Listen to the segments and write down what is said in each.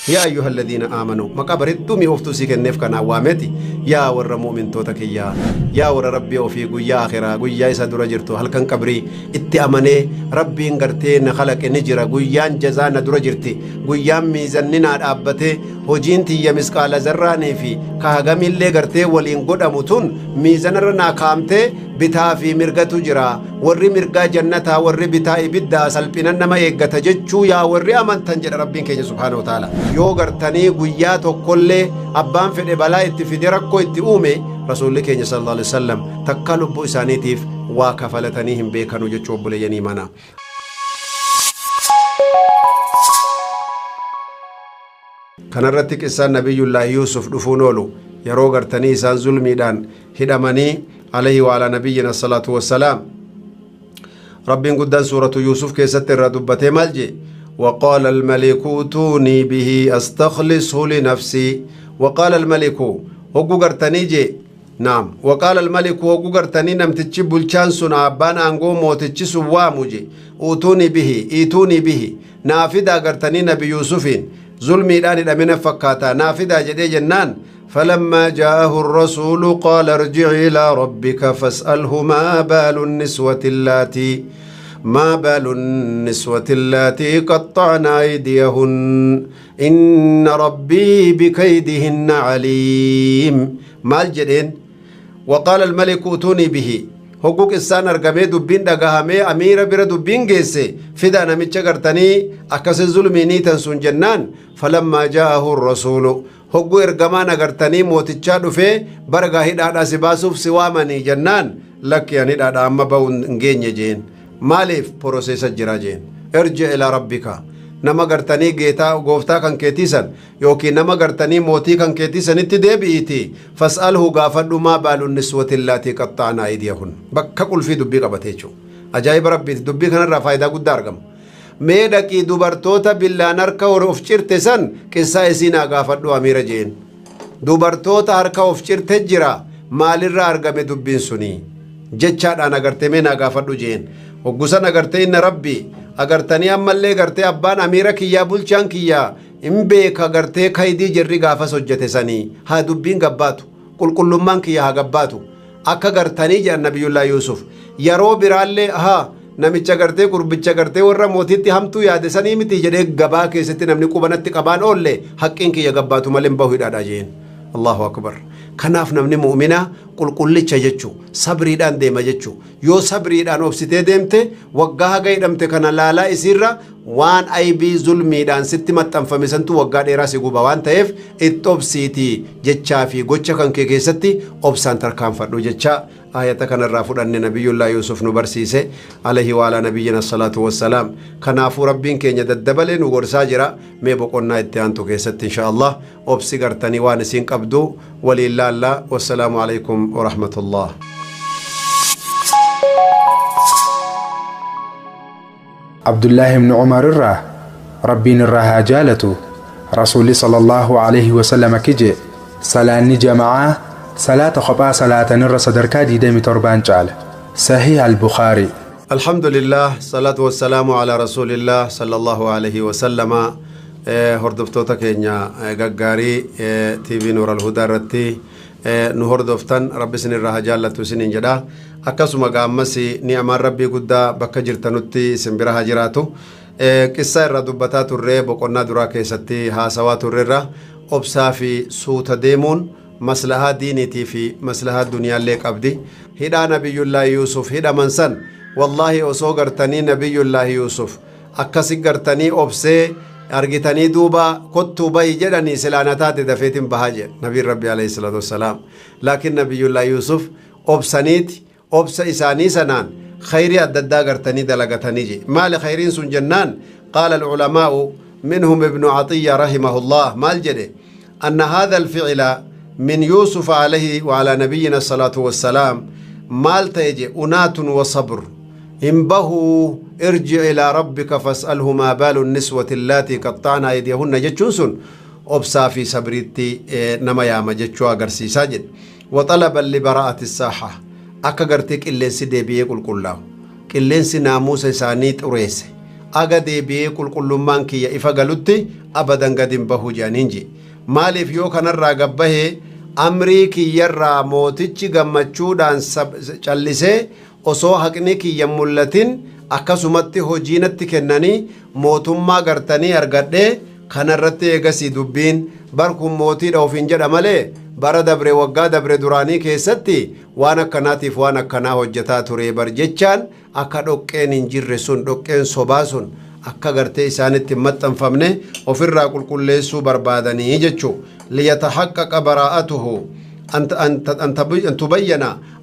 يا أيها الذين آمنوا مقابرتم يوفتو سيكنف كان وامتي يا ور مؤمن توتك يا ور ربي وفي قويا آخرة قويا يساد رجرتو هل كان قبري اتأمني ربي انقرتين خلق نجرة قويا جزانا درجرتي قويا ميزننا أبتي هجينتي يمسكال زراني في كهجم اللي قرتي ولين قد أموتون ميزنرنا كامتي بتا في مرقة جرا ورّي مرقة جنتها ورّي بتا إبدا سلبنا نما يقتا جتشو يا ورّي أمن تنجر ربين كي سبحانه وتعالى يو قرتني قويات وكل أبان في الإبلاء اتفدي ركو اتئومي رسول الله كي صلى الله عليه وسلم تكالب بإسانيتيف وكفلتنيهم بيكانو جتشو بليني منا كان رتك إسان نبي الله يوسف دفونولو يرو قرتني إسان ظلمي دان هدماني عليه وعلى نبينا الصلاة والسلام رب قدان سورة يوسف كيست الردبة مالجي وقال الملك اتوني به أستخلصه لنفسي وقال الملك هقو قرتني جي نعم وقال الملك هقو قرتني نمتجي بلچانسون عبان أنقو موتجي سوامو جي اتوني به نافدا قرتني نبي يوسفين ظلمي داني لمن فكاتا نافدا جدي جنان فلما جاءه الرسول قال ارجع إلى ربك فاسأله ما بال النسوة اللاتي قطعن أيديهن إن ربي بكيدهن عليم مال جدين وقال الملك اتوني به حقوق السان ارغمي دبين دغهمي امير بر دبين گيسه فدا نمچ غرتني اكس ظلميني تنسون جنان فلما جاءه الرسول حقوق ارغمان غرتني موتچا دفه برغا هدادا سباسوف سوامني جنان لك يعني دادا اما باون نگيني جين مالف بروسيس جراجين ارجع الى ربك نما غرتني گيتا گوفتا كان كيتيسن يوكي نما غرتني موتي كان كيتيسن اتدبيتي فاساله غافد ما بال النسوة اللاتي قطعن ايديهن بك قل في دبي قبتيچو عجائب ربي دبي كان را فايدا قدارغم ميدكي دوبرتوتا بالله نركا ورفچرتسن قصه اسينا غافدو امير جين دوبرتوتا هركا وفچرتجرا مالرا ارغمه دبين سني جچا دانا غرتي مينا غافدو جين وغسن غرتي ان ربي agartanii ammallee gartee abbaan amiira kiyyaa bulchaan kiyyaa hin beeka gartee kaydii jirri gaafas hojjete sanii haa dubbiin gabbaatu qulqullummaan kiyyaa haa gabbaatu akka gartanii jedhan nabiyullaa Yuusuf yeroo biraallee haa namicha gartee qurbicha gartee warra mootiitti hamtuu yaade sanii miti jedhee gabaa keessatti namni qubanatti qabaan oolle haqqiin kiyya gabbaatu malee bahu hidhaadha jeen Allahu akbar kanaaf namni mu'mina qulqullicha jechu sabriidhaan deema jechu yoo sabriidhaan obsitee deemte waggaa haga hidhamte kana laalaa isirra waan aybii zulmiidhaan sitti maxxanfame santu waggaa dheeraa si guba waan ta'eef itti obsiitii jechaa fi gocha kan kee keessatti obsaan tarkaanfadhu jecha ayata kanarraa fudhanne nabiyullah Yusuf nu barsiise alayhi wa ala nabiyyina salatu wassalaam kanaafu rabbiin keenya daddabalee nu gorsaa jira mee boqonnaa itti aantu keessatti inshallah obsi gartanii waan isin qabdu walillahi wassalamu alaykum wa rahmatullah عبد الله بن عمر ربين الرها جالته رسول صلى الله عليه وسلم كجي صلاة جماعة صلاة خبا صلاة نر صدركا دي دمي تربان جال صحيح البخاري الحمد لله صلاة والسلام على رسول الله صلى الله عليه وسلم هردفتوتا كينيا غغاري تي في نور الهدى رتي nu hordoftan rabbi isin irraa jaallatu isinin jedha akkasuma gaammasi ni'amaan rabbii guddaa bakka jirtanutti isin bira haa jiraatu qissa irra dubbataa turre boqonnaa duraa keessatti haasawaa turreerra obsaa fi suuta deemuun maslahaa diiniitii fi maslahaa duniyaallee qabdi hidhaa nabiyullaahi Yuusuf hidhaman san wallaahi osoo gartanii nabiyullaahi Yuusuf akkasi gartanii obsee argitanii duuba kottuu bayi jedhanii silaanataati dafeetiin bahaa jedhe nabiin rabbi alayhi salatu wassalaam laakiin nabiyullaahi Yuusuf obsaniiti obsa isaanii sanaan khayrii adda addaa gartanii dalagatanii je maali khayriin sun jennaan qaala alculamaa'u minhum ibnu Atiyya rahimahullah maal jedhe anna haadha alficila min Yuusuf alayhi wa ala nabiyyina salatu wassalaam maal ta'e je unaatun wa sabr انبهوا ارجع إلى ربك فاسأله ما بال النسوة اللاتي قطعن أيديهن جتشوسن أبصا في سبريتي نما ياما جتشو أغرسي ساجد وطلبا لبراءة الساحة أكا غرتك إلين سي ديبيه قل كلاو إلين سي ناموس سانيت أريس أجدي بيه كل مان كي إفقلتي أبدا قدم بهو جانينجي مالي في يوكا نرى قبه أمريكي يرى موتيتشي قمتشودان چلسي osoo haqni kiyya mul'atin akkasumatti hojiinatti kennanii mootummaa gartanii argadhee kanarratti eegasii dubbiin barkun mootiidha ofiin jedha malee bara dabre waggaa dabre duraanii keessatti waan akkanaatiif waan akkanaa hojjetaa ture bar jechaan akka dhoqqeen hin jirre sun dhoqqeen sobaa sun akka gartee isaanitti maxxanfamne ofirraa qulqulleessuu barbaadanii jechuu liyatahaqqaqa baraa'atuhu أن تبين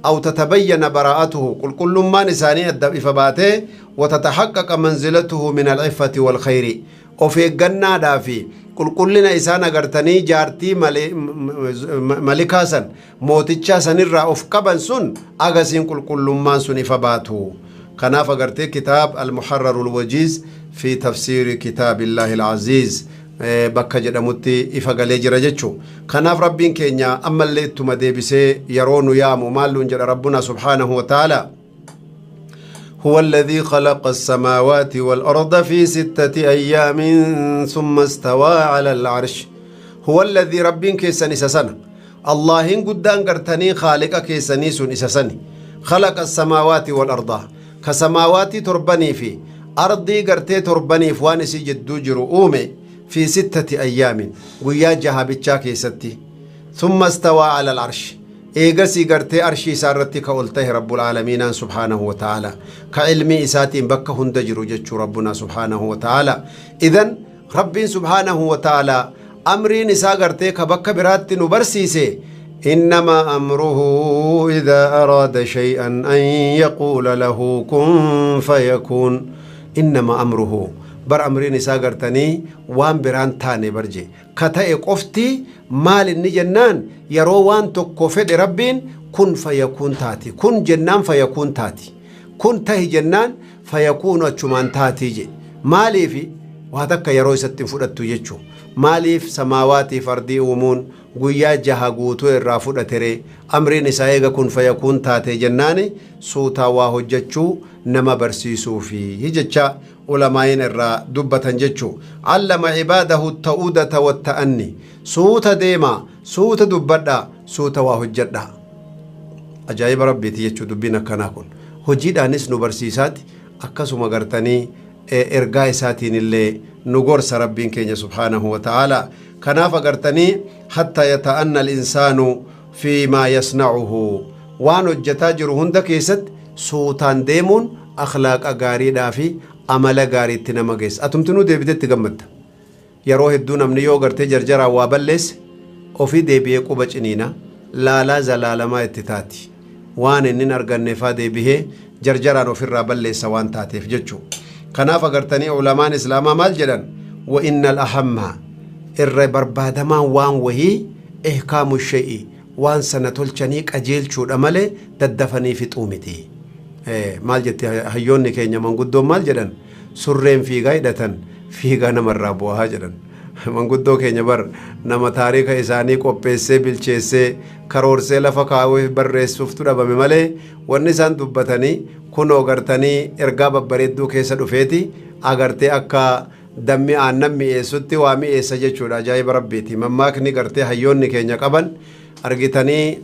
أو تتبين براءته كل ما نساني إفباته وتتحقق منزلته من العفة والخير وفي الجنة دافي كلنا إسانا قرتني جارتي ملكاسا موتيتشا سنرى أفقبا سن أغسين كل ما سن إفباته كناف قرتي كتاب المحرر الوجيز في تفسير كتاب الله العزيز bakka jedhamutti ifa galee jira jechu kanaaf rabbiin keenya ammallee ittuma deebisee yeroo nu yaamu maalluun jedha rabbuna subhaanahu wa ta'ala هو الذي خلق السماوات والأرض في 6 أيام ثم استوى على العرش هو الذي ربين كيسان إساسنا الله قدان قرتني خالق كيساني سن إساسني خلق السماوات والأرض كسماوات تربني في أرضي قرتي تربني فوانسي جدو جرؤومي في 6 أيام وياجها بتشاكي ستي ثم استوى على العرش إيغسي قرتي أرشي سارتي كولته رب العالمين سبحانه وتعالى كعلمي إساتي بك هندجر جتش ربنا سبحانه وتعالى إذن رب سبحانه وتعالى أمري نسا قرتي كبك برات نبرسيسي إنما أمره إذا أراد شيئا أن يقول له كن فيكون إنما أمره بر أمرين ساقرتني وان بران تاني برجي كتاي قفتي مال النجنان يرو وان تكوفد ربين كن فيكون تاتي كن جنان فيكون تاتي كن تهي جنان فيكون أجمان تاتي جي مالي في وهذاك يرو ستين فرطو يجو مالي في سماواتي فردي ومون قويا جها قوتو الرافو تري أمرين سايقا كن فيكون تاتي جناني سوتا واهو جتشو نما برسيسو في هجتشا علماء الرا دبة جتشو علم عباده التؤودة والتأني سوتا ديما سوتا دبدا سوتا واهجدا أجايب ربي تيجو دبنا كناكون هجيد أنس نبرسيسات أكسو مغرتني إرقاي ساتين اللي نغرس ربين كينيا سبحانه وتعالى كناف غرتني حتى يتأنى الإنسان فيما يصنعه وانو الجتاجر هندك يسد سوتان ديمون أخلاق أغاري دافي عمل أغاري تنمغيس أتمتنو ديبدت تغمد يروه الدون من يوغر تجرجرا وابلس وفي ديبيه قبچنينا لا زلال ما اتتاتي وان انن ارغن نفا ديبيه جرجرا نفر بلس وان تاتيف جچو كناف غرتني علماء اسلاما مال جدن وإن الأهم بربادما وان وهي إحكام الشيء وان سنتولچنيك أجيل شود أمالي تدفني في طومتي مال جت هيوني كينيا من قدو مال جدن سرين في غايدة في غانا مرابوها جدن من قدو كينيا بر نما تاريخ إساني قبسي بالچيسي كرورسي لفقاوي برس سفتو دبا ممالي ونسان دبتني كنو غرتني إرقاب بريدو كيسا دفيتي أغرتي أكا دمي آنمي إيسوتي وامي إيسا جيشودا جايب ربيتي مماكني غرتي هيوني كينيا قبن أرغتني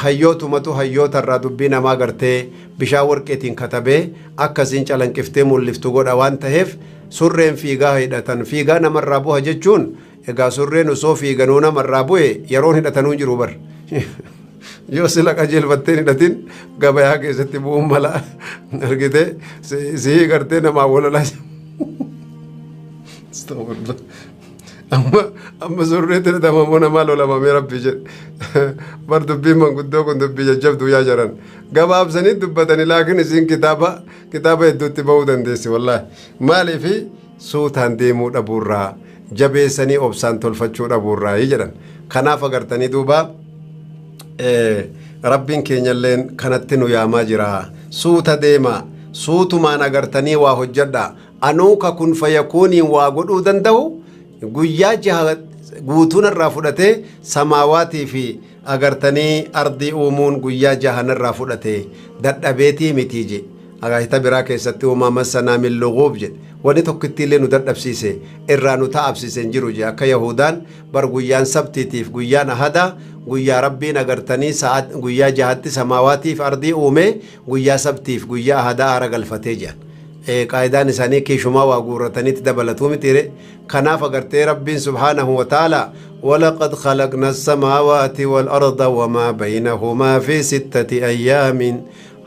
hayyoota matu hayyoota irraa dubbii namaa gartee bishaan warqeetiin katabee akkasiin calanqiftee mul'iftu godha waan ta'eef surreen fiigaa hidhatan fiigaa namarraa bu'a jechuun egaa surreen osoo fiiganuu namarraa bu'e yeroon hidhatanuu jiru bar yoo sila qajeelfattee hidhatin gabayaa keessatti bu'uun mala argite sii gartee namaa walalaa amma surreetti hidhatamu namaa lolamamee rabbi jedhe bar dubbiin manguddoo kun dubbii jajjabduu yaa jaran gabaabsanii dubbatanii laakiin isiin kitaaba hedduutti ba'uu dandeessi wallaahi maaliifi suutaan deemuu dhabuurraa jabeessanii obsaan tolfachuu dhabuurraa jedhan kanaaf agartanii duuba rabbiin keenyalleen kanatti nu yaamaa jira suuta deema suutumaan agartanii waa hojjedha anuuka kun fayyakuuniin waa godhuu danda'u guyyaa jaha guutuun irraa fudhatee samaawaatii fi agartanii ardii uumuun guyyaa jahan irraa fudhatee dadhabeetii mitii je agaayita biraa keessatti uumaa massanaa min luguub jedhe wani tokkittiillee nu dadhabsiise irraa nu ta'absiise hin jiru jedhe akka yahudaan bar guyyaan sabtiitiif guyyaan ahadaa guyyaa rabbiin agartanii sa'at guyyaa jahatti samaawaatiif ardii uume guyyaa sabtiif guyyaa ahadaa aara galfatee jedhan qaayidaan isaanii kiishumaa waa guurrataniitti dabalatuu mitire kanaaf agartee rabbiin subhaanahu wa ta'ala walaqad khalaqna as-samaawaati wal arda wamaa baynahumaa fi 6 ayyaamin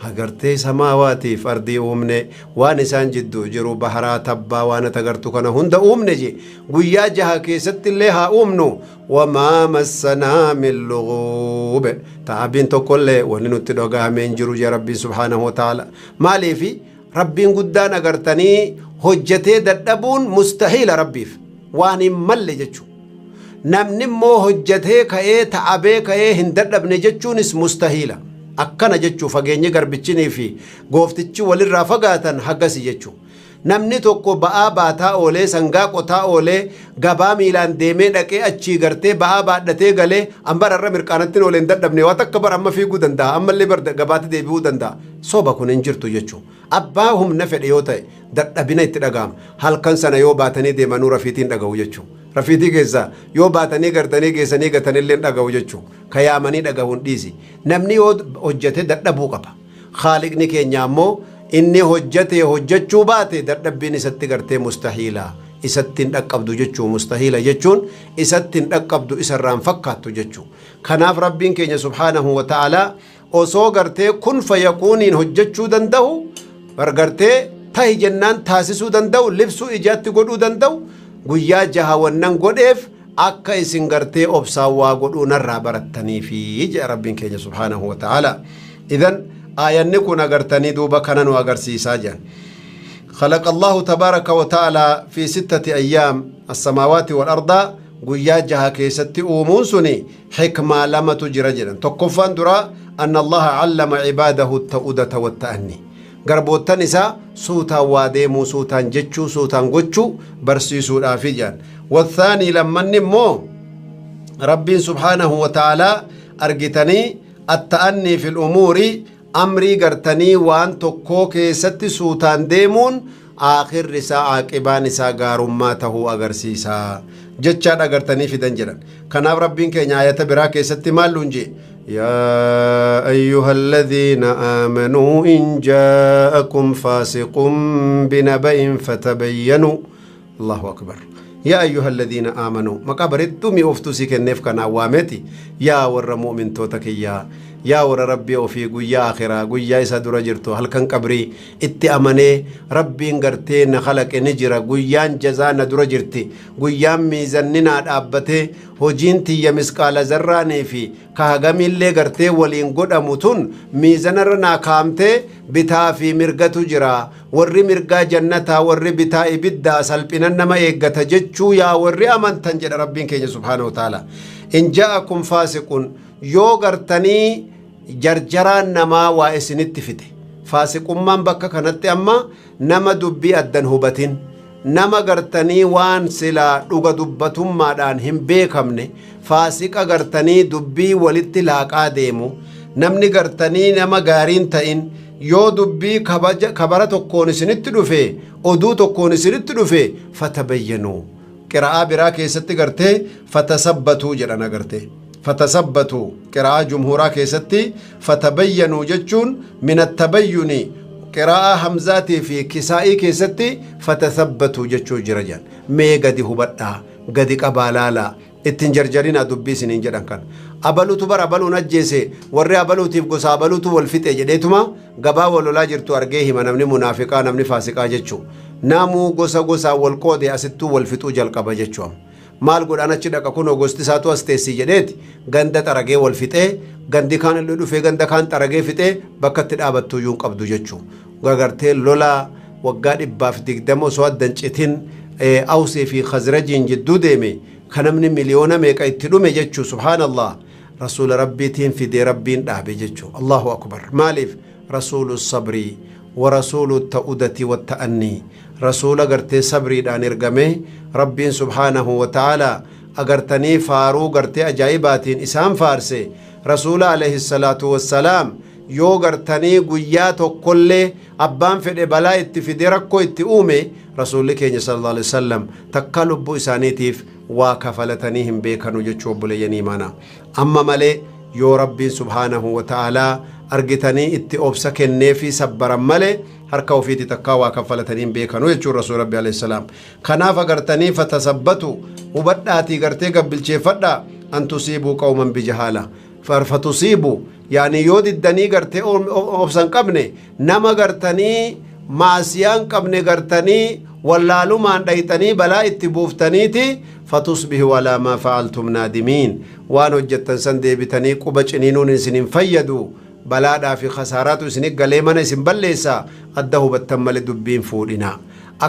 agartee samaawaatiif ardii uumne waan isaan jidduu jiru baharaa tabbaa waan atagartu kana hunda uumne je guyyaa jaha keessatti illee haa uumnu wamaa massanaa min luguub ta'abiin tokkollee wanni nutti dhagahamee hin jiru je rabbiin subhaanahu wa ta'ala maaliifi rabbiin guddaan agartanii hojjetee dadhabuun mustahiila rabbiif waan hin malle jechuu namni immoo hojjetee ka'ee ta'abee ka'ee hin dadhabne jechuunis mustahiila akkana jechuu fageenyi garbichinii fi gooftichi walirraa fagaatan hagasi jechuu namni tokko ba'aa baataa oolee sangaa qotaa oolee gabaa miilaan deemee dhaqee achii gartee ba'aa baadhatee galee ambararra mirqaanatti oolee hin dadhabne waan akka bar amma fiiguu danda'a ammallee bar gabaatti deebi'uu danda'a soba kun hin jirtu jechuu abbaa humna fedhe yoo ta'e dadhabina itti dhaga'ama halkan sana yoo baatanii deemanuu rafiitiin dhaga'u jechuu rafiitii keessa yoo baatanii gartanii geessanii gatanillee dhaga'u jechuu kayaamanii dhaga'uun dhiisi namni yoo hojjete dadhabuu qaba khaaliqni keenya ammoo inni hojjete hojjechuu baate dadhabbiin isatti gartee mustahiila isattiin dhaqqabdu jechuu mustahiila jechuun isattiin dhaqqabdu isarraan fakkaattu jechuu kanaaf rabbiin keenya subhaanahu wa ta'ala osoo gartee kun fayaquuniin hojjechuu danda'u gartee tahi jennaan taasisuu danda'u libsuu ijaatti godhuu danda'u guyyaa jaha wannan godheef akka isin gartee obsaan waa godhuu narraa barattaniifi jedha rabbiin keenya subhaanahu wa ta'ala idan آياني كنا غرتني دوبا كانن وغرسيسا جان خلق الله تبارك وتعالى في 6 أيام السماوات والأرض قيا جها كيستي أومونسني حكمة لما تجرى جرا تقفان درا أن الله علم عباده التؤدة والتأني غربوتا نساء سوتا واديمو سوتا جتشو سوتا غتشو برسيسو الافجان والثاني لما نمو ربي سبحانه وتعالى أرجتني التأني في الأمور أمري غرتني وان توكو كيستي سوتان ديمون آخر رساء عاقبان رساء غارماته أغرسيسا جتشاد أغرتني في دنجران كناب ربين كي نعاية برا كيستي مالونجي يا أيها الذين آمنوا إن جاءكم فاسق بنبأ فتبينوا الله أكبر يا أيها الذين آمنوا مقابرتم يفتوسي كنف كان عوامتي يا ور مؤمن توتك يا ور ربي وفي قويا آخرة قويا يسادر جرتو هل كان قبري اتأمني ربي انقرتين خلق نجرة قويا جزانا در جرتي قويا ميزننا أبتي هجينتي يمسكال زراني في كهغمي اللي قرتي ولين قد أموتون ميزنرنا كامتي بتا في مرقة جرا ورّي مرقا جنتا ورّي بتا إبدا سلبنا نما إيقتا جتشو يا ورّي أمن تنجد ربين كي سبحانه وتعالى إن جاءكم فاسق يو قرتني جرجران نما وإسنت فته فاسق من بكا كانت أما نما دبي أدن هبتين نما قرتني وان سلا لغا دبتم مادان هم بيكمني فاسق قرتني دبي ولتلاك آديمو نمني قرتني نما قارين تئن yoo dubbii kabara tokkoon isinitti dhufe oduu tokkoon isinitti dhufe fatabayyanuu qiraa'aa biraa keessatti gartee fatasabbatuu jedhan agartee fatasabbatuu qiraa'aa jumhuuraa keessatti fatabayyanuu jechuun min attabayyuni qiraa'aa hamzaatii fi kisaa'ii keessatti fatasabbatuu jechuu jira jedhan mee gadi hubadhaa gadi qabaalaalaa ittin jarjarina dubbii isiniin jedhan kan abalutu bara abaluun ajjeese warri abaluutiif gosa abalutu wal fixe jedheetuma gabaa walolaa jirtu argee hima namni munaafiqaa namni faasiqaa jechuu namuu gosa wal qoode asittuu wal fixuu jalqaba jechuu maal godhaan achi dhaqa kunoo gosti isaatu as teessii jedheeti ganda xaragee wal fixee gandi kaan illee dhufee ganda kaan xaragee fixee bakka itti dhaabattuu yuun qabdu jechuu gagartee lolaa waggaa 120 osoo addan citin awsee fi khazrajiin jidduu deeme kanamni miliyoona meeqa itti dhume jechuu subhaanallah رسول ربي تين في دي ربين دابي جتشو الله أكبر مالف رسول الصبر ورسول التؤدة والتأني رسول أغرتي صبري دان ارغمي ربي سبحانه وتعالى أغرتني فارو غرتي أجايباتين إسام فارسي رسول عليه الصلاة والسلام yoo gartanii guyyaa tokkollee abbaan fedhe balaa itti fide rakkoo itti uume rasuulli keenya sallallahu alaihi wasallam takka lubbuu isaaniitiif waa kafalatanii hin beekanu jechuu obboleeyyan imaanaa. Amma malee yoo rabbiin subhaanahu wa ta'aalaa argitanii itti obsa kenneefi sabbaran malee harka ofiiti takkaa waa kafalatanii hin beekanu jechuu rasuul rabbi alayhi salaam. Kanaaf agartanii fatasabbatu hubadhaatii gartee gabbilcheeffadhaa an tusiibuu qawman bijahaala fatusiibuu yaani yoo diddanii gartee obsan qabne nama gartanii maasiyaan qabne gartanii wallaalumaan dhayxanii balaa itti buuftaniiti fatusbihu alaa maa fa'altum naadimiin waan hojjettan san deebitanii quba ciniinuun isin hin fayyadu balaadhaa fi khasaaraatu isin galee mana isin balleessa adda hubattan malee dubbiin fuudhina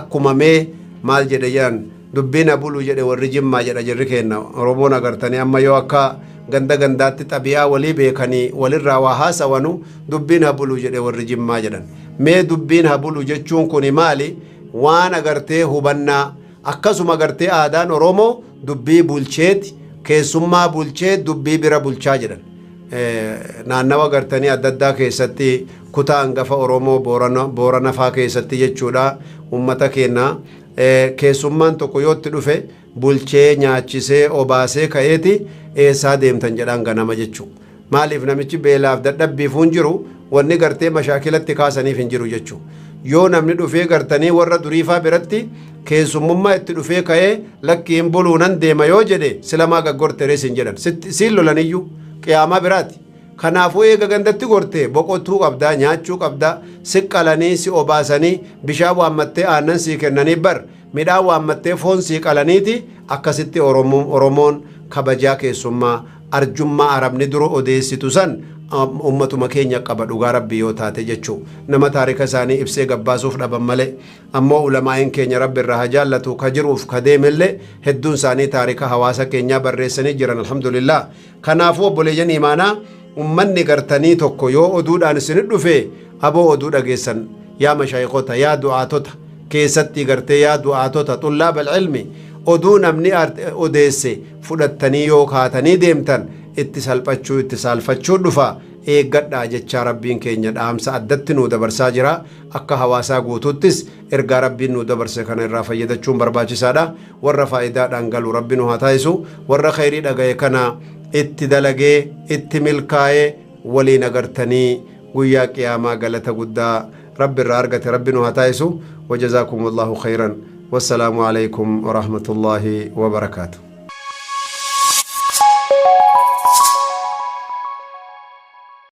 akkuma mee maal jedhe jedhan dubbiin abuluu jedhe warri jimmaa jedha jirri kenna oromoon agartanii amma yoo akka ganda gandaatti xabiyaa walii beekanii walirraa waa haasawanu dubbiin habuluu jedhe warri jimmaa jedhan mee dubbiin habuluu jechuun kuni maali waan agartee hubannaa akkasuma agartee aadaan oromoo dubbii bulcheeti keessummaa bulcheet dubbii bira bulchaa jedhan naannawa agartanii adda addaa keessatti kutaa hangafa oromoo boorana faa keessatti jechuudha ummata keenya keessummaan tokko yoo itti dhufe bulchee nyaachisee obaasee ka'eeti eessaa deemtan jedhaan ganama jechuu maaliif namichi beelaaf dadhabbiifuun jiru wanni gartee mashaakilatti kaasaniif hin jiru jechuu yoo namni dhufee gartanii warra duriifaa biratti keessummummaa itti dhufee ka'ee lakkiin buluunan deema yoo jedhe silamaa gaggorterees hin jedhan siin lolaniyyuu qiyaamaa biraati kanaafuu eega gandatti gortee boqotuu qabdaa nyaachuu qabdaa si qalanii si obaasanii bishaan waammattee aannan sii kennanii bar midhaan waammattee foon sii qalaniiti akkasitti oromoon kabajaa keessummaa arjummaa arabni dura odeessitu san ummatuma keenya qaba dhugaa rabbii yoo taate jechuu nama taarika isaanii ibsee gabbaasuuf dhaban malee ammoo ulamaa'in keenya rabbi irraa jaallatu ka jiruuf ka deemillee hedduun isaanii taarika hawaasa keenyaa barreessanii jiran alhamdulillah kanaafuu obboleeyyan imaanaa ummanni gartanii tokko yoo oduudhaan isin dhufe aboo oduu dhageessan yaa mashaayikota yaa du'aatota keessatti gartee yaa du'aatota xullaabal ilmi oduu namni odeesse fudhattanii yoo kaatanii deemtan itti salphachuu itti saalfachuu dhufa eeggadhaa jechaa rabbiin keenya dhaamsa addatti nuu dabarsaa jira akka hawaasaa guutuuttis ergaa rabbiin nuu dabarse kana irraa fayyadachuun barbaachisaadha warra faayidaadhaan galu rabbi nu haa taasisu warra khayrii dhagaye kana itti dalagee itti milkaa'ee waliin agartanii guyyaa qiyaamaa galata guddaa rabbi irraa argate rabbi nu haa taasisu wajazaakumullahu khayran والسلام عليكم ورحمة الله وبركاته